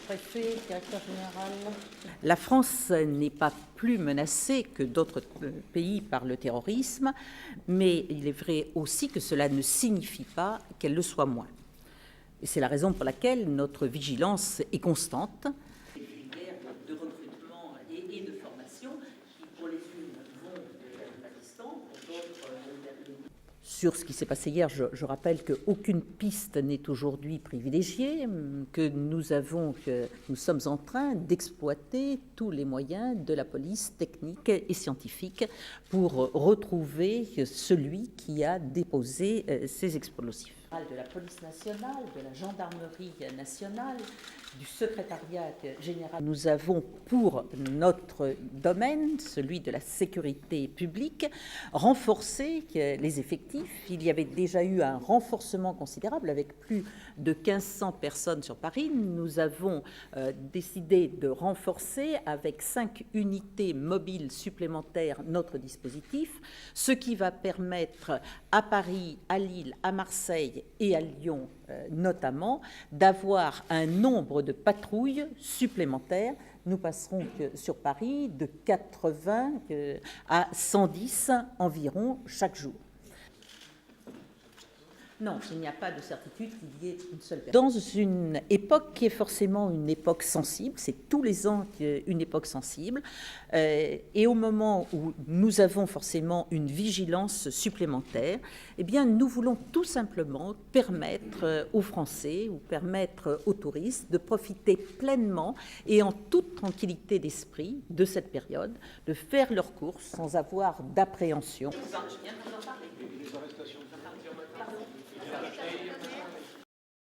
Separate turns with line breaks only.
Préfet, directeur général. La France n'est pas plus menacée que d'autres pays par le terrorisme, mais il est vrai aussi que cela ne signifie pas qu'elle le soit moins. Et c'est la raison pour laquelle notre vigilance est constante. Des filières de recrutement et de formation qui, pour les unes, vont vers le Pakistan, pour d'autres vers le... Sur ce qui s'est passé hier, je rappelle qu'aucune piste n'est aujourd'hui privilégiée, que nous sommes en train d'exploiter tous les moyens de la police technique et scientifique pour retrouver celui qui a déposé ces explosifs. De la police nationale, de la gendarmerie nationale, du secrétariat général. Nous avons pour notre domaine, celui de la sécurité publique, renforcé les effectifs. Il y avait déjà eu un renforcement considérable avec plus de 1500 personnes sur Paris. Nous avons décidé de renforcer avec 5 unités mobiles supplémentaires notre dispositif, ce qui va permettre à Paris, à Lille, à Marseille et à Lyon notamment, d'avoir un nombre de patrouilles supplémentaires. Nous passerons sur Paris de 80 à 110 environ chaque jour. Non, il n'y a pas de certitude qu'il y ait une seule personne. Dans une époque qui est forcément une époque sensible, c'est tous les ans une époque sensible, et au moment où nous avons forcément une vigilance supplémentaire, eh bien, nous voulons tout simplement permettre aux Français ou permettre aux touristes de profiter pleinement et en toute tranquillité d'esprit de cette période, de faire leurs courses sans avoir d'appréhension. Je viens de vous en parler. Les arrestations.